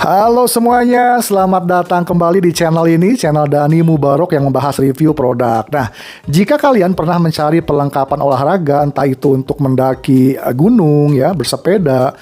Halo semuanya, selamat datang kembali di channel ini, channel Dani Mubarok yang membahas review produk. Nah, jika kalian pernah mencari perlengkapan olahraga, entah itu untuk mendaki gunung ya, bersepeda,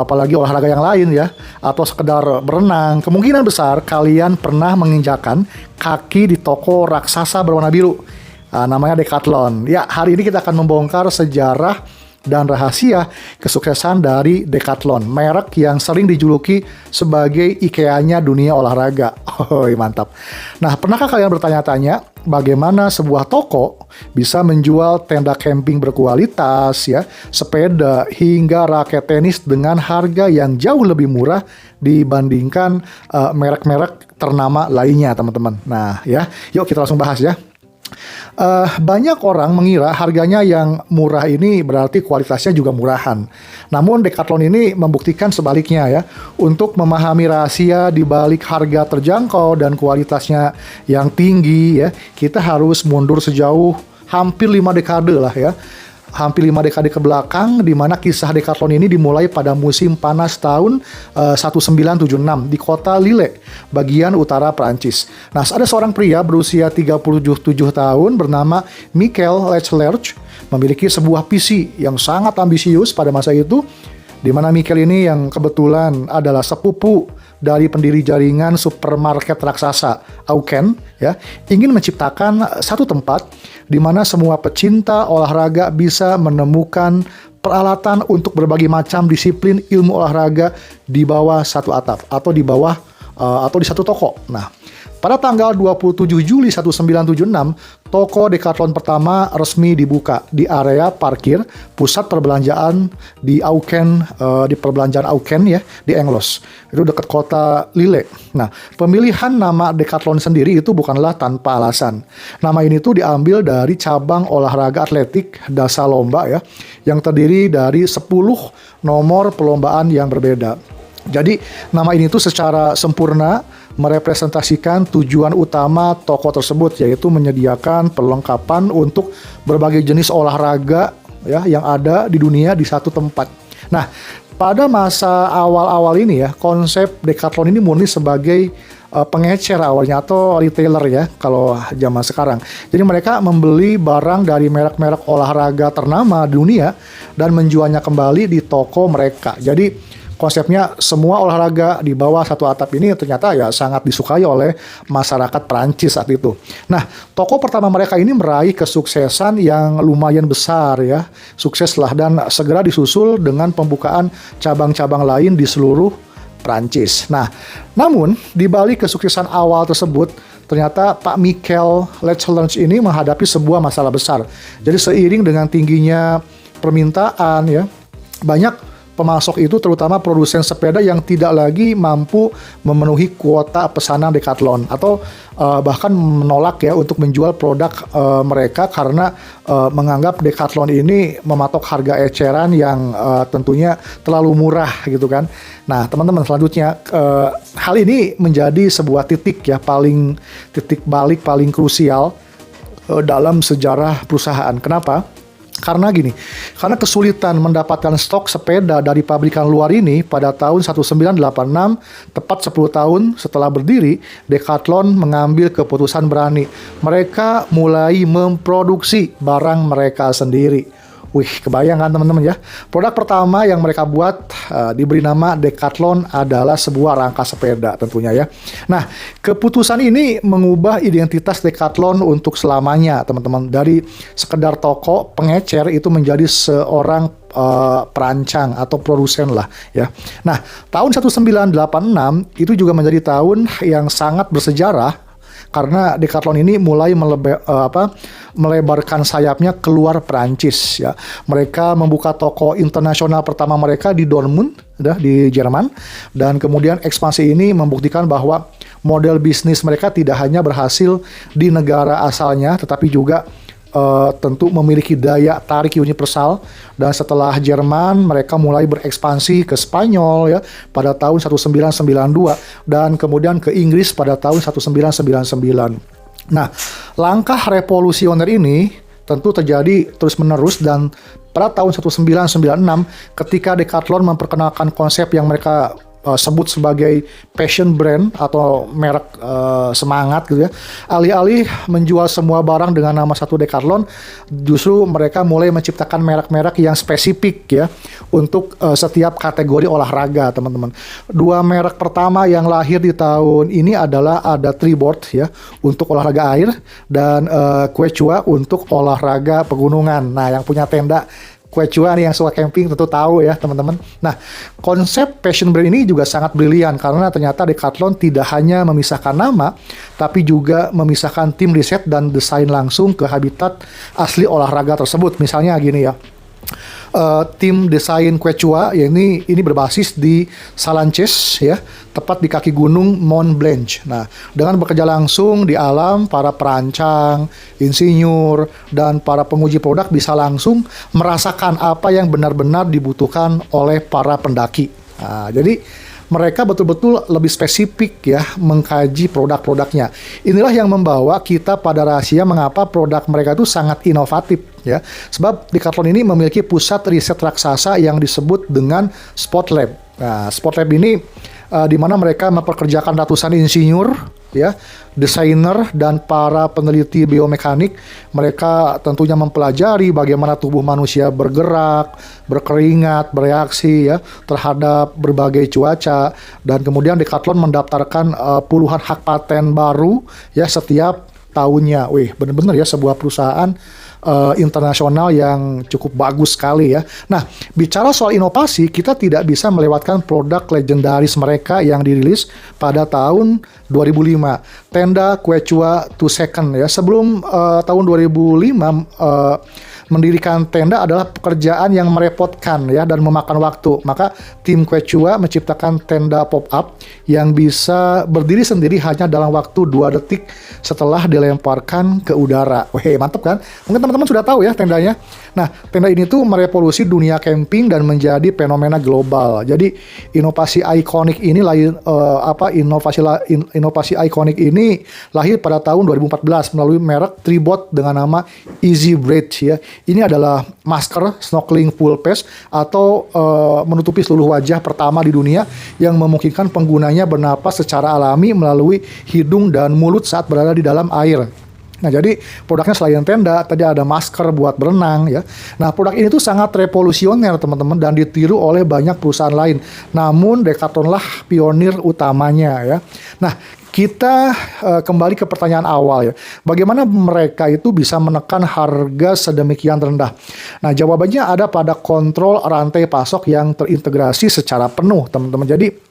apalagi olahraga yang lain ya, atau sekedar berenang, kemungkinan besar kalian pernah menginjakan kaki di toko raksasa berwarna biru, namanya Decathlon. Ya, hari ini kita akan membongkar sejarah dan rahasia kesuksesan dari Decathlon, merek yang sering dijuluki sebagai IKEA-nya dunia olahraga. Oh, mantap. Nah, pernahkah kalian bertanya-tanya bagaimana sebuah toko bisa menjual tenda camping berkualitas, ya, sepeda hingga raket tenis dengan harga yang jauh lebih murah dibandingkan merek-merek ternama lainnya, teman-teman. Nah, ya, yuk kita langsung bahas ya. Banyak orang mengira harganya yang murah ini berarti kualitasnya juga murahan. Namun Decathlon ini membuktikan sebaliknya ya. Untuk memahami rahasia di balik harga terjangkau dan kualitasnya yang tinggi ya, kita harus mundur sejauh hampir 5 dekade lah ya. Hampir 5 dekade ke belakang, di mana kisah Decathlon ini dimulai pada musim panas tahun 1976 di kota Lille, bagian utara Prancis. Nah, ada seorang pria berusia 37 tahun bernama Michael Leclerc memiliki sebuah visi yang sangat ambisius pada masa itu, di mana Michael ini yang kebetulan adalah sepupu dari pendiri jaringan supermarket raksasa Auchan ya, ingin menciptakan satu tempat di mana semua pecinta olahraga bisa menemukan peralatan untuk berbagai macam disiplin ilmu olahraga di bawah satu atap atau di bawah atau di satu toko. Nah, pada tanggal 27 Juli 1976, toko Decathlon pertama resmi dibuka di area parkir pusat perbelanjaan di Auchan, di perbelanjaan Auchan ya, di Englos. Itu dekat kota Lille. Nah, pemilihan nama Decathlon sendiri itu bukanlah tanpa alasan. Nama ini tuh diambil dari cabang olahraga atletik dasar lomba ya, yang terdiri dari 10 nomor perlombaan yang berbeda. Jadi nama ini tuh secara sempurna merepresentasikan tujuan utama toko tersebut, yaitu menyediakan perlengkapan untuk berbagai jenis olahraga ya yang ada di dunia di satu tempat. Nah, pada masa awal-awal ini ya, konsep Decathlon ini murni sebagai pengecer awalnya atau retailer ya kalau zaman sekarang. Jadi mereka membeli barang dari merek-merek olahraga ternama di dunia dan menjualnya kembali di toko mereka. Jadi konsepnya semua olahraga di bawah satu atap ini ternyata ya sangat disukai oleh masyarakat Prancis saat itu. Nah, toko pertama mereka ini meraih kesuksesan yang lumayan besar ya. Sukseslah dan segera disusul dengan pembukaan cabang-cabang lain di seluruh Prancis. Nah, namun di balik kesuksesan awal tersebut, ternyata Pak Michael Leclerc ini menghadapi sebuah masalah besar. Jadi seiring dengan tingginya permintaan ya, banyak pemasok itu terutama produsen sepeda yang tidak lagi mampu memenuhi kuota pesanan Decathlon atau bahkan menolak ya untuk menjual produk mereka karena menganggap Decathlon ini mematok harga eceran yang tentunya terlalu murah gitu kan. Nah, teman-teman, selanjutnya hal ini menjadi sebuah titik balik paling krusial dalam sejarah perusahaan. Kenapa? Karena kesulitan mendapatkan stok sepeda dari pabrikan luar ini pada tahun 1986, tepat 10 tahun setelah berdiri, Decathlon mengambil keputusan berani. Mereka mulai memproduksi barang mereka sendiri. Wih, kebayang kan teman-teman ya? Produk pertama yang mereka buat diberi nama Decathlon adalah sebuah rangka sepeda tentunya ya. Nah, keputusan ini mengubah identitas Decathlon untuk selamanya teman-teman. Dari sekedar toko pengecer itu menjadi seorang perancang atau produsen lah ya. Nah, tahun 1986 itu juga menjadi tahun yang sangat bersejarah karena Decathlon ini mulai melebarkan sayapnya keluar Perancis ya. Mereka membuka toko internasional pertama mereka di Dortmund di Jerman, dan kemudian ekspansi ini membuktikan bahwa model bisnis mereka tidak hanya berhasil di negara asalnya tetapi juga tentu memiliki daya tarik universal. Dan setelah Jerman, mereka mulai berekspansi ke Spanyol ya pada tahun 1992 dan kemudian ke Inggris pada tahun 1999. Nah, langkah revolusioner ini tentu terjadi terus-menerus, dan pada tahun 1996 ketika Decathlon memperkenalkan konsep yang mereka sebut sebagai passion brand atau merek semangat gitu ya. Alih-alih menjual semua barang dengan nama satu Decathlon, justru mereka mulai menciptakan merek-merek yang spesifik ya untuk setiap kategori olahraga, teman-teman. Dua merek pertama yang lahir di tahun ini adalah ada Tribord ya untuk olahraga air dan Quechua untuk olahraga pegunungan. Nah, yang punya tenda Quechua nih yang suka camping tentu tahu ya teman-teman. Nah, konsep passion brand ini juga sangat brilian karena ternyata Decathlon tidak hanya memisahkan nama, tapi juga memisahkan tim riset dan desain langsung ke habitat asli olahraga tersebut. Misalnya gini ya, tim desain Quechua ya ini berbasis di Salanches ya, tepat di kaki gunung Mont Blanc. Nah, dengan bekerja langsung di alam, para perancang, insinyur, dan para penguji produk bisa langsung merasakan apa yang benar-benar dibutuhkan oleh para pendaki. Nah, jadi mereka betul-betul lebih spesifik ya mengkaji produk-produknya. Inilah yang membawa kita pada rahasia mengapa produk mereka itu sangat inovatif ya. Sebab Decathlon ini memiliki pusat riset raksasa yang disebut dengan Spot Lab. Nah, Spot Lab ini di mana mereka mempekerjakan ratusan insinyur ya, desainer dan para peneliti biomekanik. Mereka tentunya mempelajari bagaimana tubuh manusia bergerak, berkeringat, bereaksi ya terhadap berbagai cuaca, dan kemudian Decathlon mendaftarkan puluhan hak paten baru ya setiap tahunnya. Wih, benar-benar ya sebuah perusahaan internasional yang cukup bagus sekali ya. Nah, bicara soal inovasi, kita tidak bisa melewatkan produk legendaris mereka yang dirilis pada tahun 2005, tenda Quechua 2 Second ya. Sebelum tahun 2005 mendirikan tenda adalah pekerjaan yang merepotkan ya dan memakan waktu. Maka tim Quechua menciptakan tenda pop-up yang bisa berdiri sendiri hanya dalam waktu 2 detik setelah dilemparkan ke udara. Wih, mantep kan? Mungkin teman-teman sudah tahu ya tendanya. Nah, tenda ini tuh merevolusi dunia camping dan menjadi fenomena global. Jadi inovasi ikonik ini inovasi ikonik ini lahir pada tahun 2014 melalui merek Tribord dengan nama Easy Breath ya. Ini adalah masker snorkeling full face atau menutupi seluruh wajah pertama di dunia yang memungkinkan penggunanya bernapas secara alami melalui hidung dan mulut saat berada di dalam air. Nah, jadi produknya selain tenda, tadi ada masker buat berenang ya. Nah, produk ini tuh sangat revolusioner teman-teman dan ditiru oleh banyak perusahaan lain. Namun Decathlon lah pionir utamanya ya. Nah, kita kembali ke pertanyaan awal ya. Bagaimana mereka itu bisa menekan harga sedemikian rendah? Nah, jawabannya ada pada kontrol rantai pasok yang terintegrasi secara penuh, teman-teman. Jadi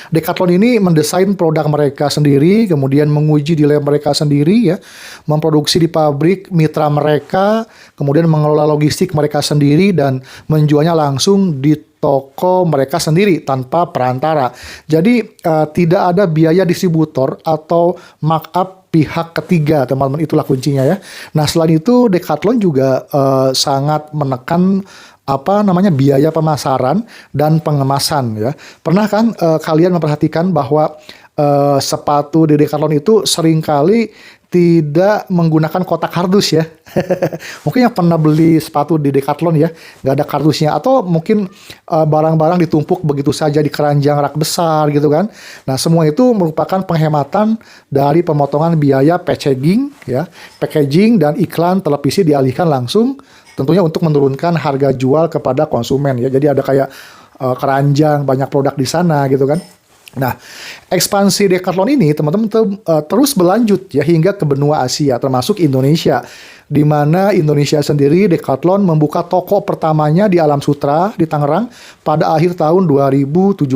Decathlon ini mendesain produk mereka sendiri, kemudian menguji di lab mereka sendiri ya, memproduksi di pabrik mitra mereka, kemudian mengelola logistik mereka sendiri dan menjualnya langsung di toko mereka sendiri tanpa perantara. Jadi tidak ada biaya distributor atau markup pihak ketiga, teman-teman, itulah kuncinya ya. Nah, selain itu Decathlon juga sangat menekan biaya pemasaran dan pengemasan ya. Pernah kan kalian memperhatikan bahwa sepatu di Decathlon itu seringkali tidak menggunakan kotak kardus ya. Mungkin yang pernah beli sepatu di Decathlon ya, nggak ada kardusnya, atau mungkin barang-barang ditumpuk begitu saja di keranjang rak besar gitu kan. Nah, semua itu merupakan penghematan dari pemotongan biaya packaging ya, packaging dan iklan televisi dialihkan langsung tentunya untuk menurunkan harga jual kepada konsumen ya. Jadi ada kayak keranjang, banyak produk di sana gitu kan. Nah, ekspansi Decathlon ini teman-teman terus berlanjut ya hingga ke benua Asia termasuk Indonesia, di mana Indonesia sendiri Decathlon membuka toko pertamanya di Alam Sutra di Tangerang pada akhir tahun 2017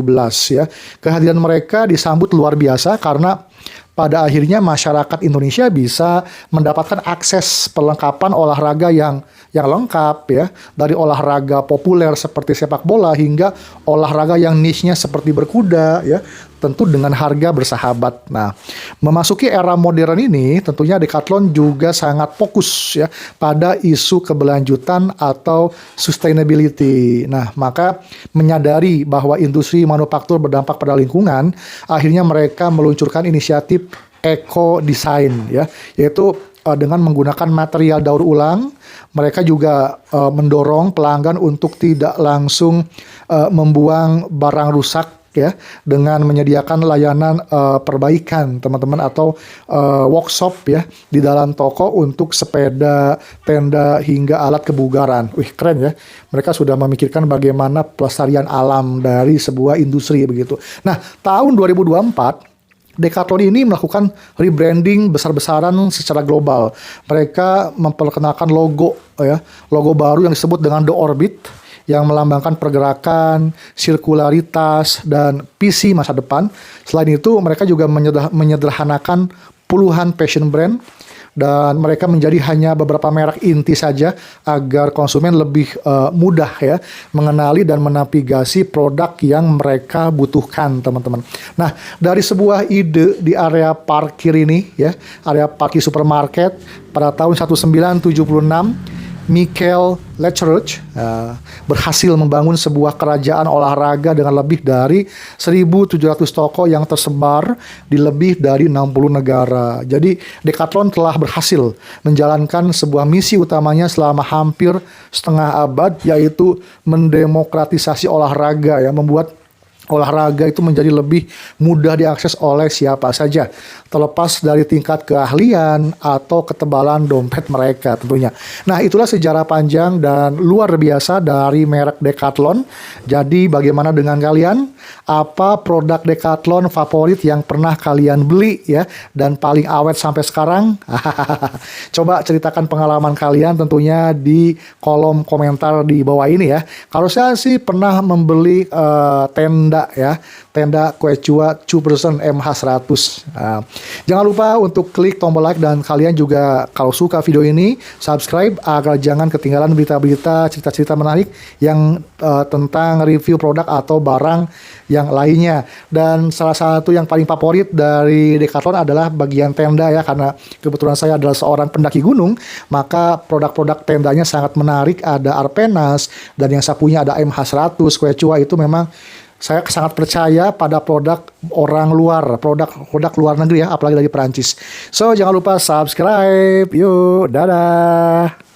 ya. Kehadiran mereka disambut luar biasa karena pada akhirnya masyarakat Indonesia bisa mendapatkan akses perlengkapan olahraga yang lengkap ya, dari olahraga populer seperti sepak bola hingga olahraga yang niche-nya seperti berkuda ya, tentu dengan harga bersahabat. Nah, memasuki era modern ini tentunya Decathlon juga sangat fokus ya pada isu keberlanjutan atau sustainability. Nah, maka menyadari bahwa industri manufaktur berdampak pada lingkungan, akhirnya mereka meluncurkan inisiatif eco design ya, yaitu dengan menggunakan material daur ulang. Mereka juga mendorong pelanggan untuk tidak langsung membuang barang rusak ya, dengan menyediakan layanan perbaikan teman-teman, atau workshop ya di dalam toko untuk sepeda, tenda hingga alat kebugaran. Wih, keren ya. Mereka sudah memikirkan bagaimana pelestarian alam dari sebuah industri begitu. Nah, tahun 2024 Decathlon ini melakukan rebranding besar-besaran secara global. Mereka memperkenalkan logo ya, logo baru yang disebut dengan The Orbit, yang melambangkan pergerakan, sirkularitas, dan visi masa depan. Selain itu, mereka juga menyederhanakan puluhan fashion brand, dan mereka menjadi hanya beberapa merek inti saja agar konsumen lebih mudah ya mengenali dan menavigasi produk yang mereka butuhkan, teman-teman. Nah, dari sebuah ide di area parkir ini ya, area parkir supermarket pada tahun 1976, Michael Leclerc berhasil membangun sebuah kerajaan olahraga dengan lebih dari 1.700 toko yang tersebar di lebih dari 60 negara. Jadi Decathlon telah berhasil menjalankan sebuah misi utamanya selama hampir setengah abad, yaitu mendemokratisasi olahraga ya, membuat olahraga itu menjadi lebih mudah diakses oleh siapa saja, terlepas dari tingkat keahlian atau ketebalan dompet mereka tentunya. Nah, itulah sejarah panjang dan luar biasa dari merek Decathlon. Jadi bagaimana dengan kalian? Apa produk Decathlon favorit yang pernah kalian beli ya, dan paling awet sampai sekarang? Coba ceritakan pengalaman kalian tentunya di kolom komentar di bawah ini ya. Kalau saya sih pernah membeli tenda ya, tenda Quechua 2% MH100. Jangan lupa untuk klik tombol like, dan kalian juga kalau suka video ini subscribe agar jangan ketinggalan berita-berita, cerita-cerita menarik yang tentang review produk atau barang yang lainnya. Dan salah satu yang paling favorit dari Decathlon adalah bagian tenda ya, karena kebetulan saya adalah seorang pendaki gunung, maka produk-produk tendanya sangat menarik. Ada Arpenas, dan yang saya punya ada MH100 Quechua. Itu memang saya sangat percaya pada produk orang luar, produk luar negeri ya, apalagi dari Perancis. So, jangan lupa subscribe. Yuk, dadah.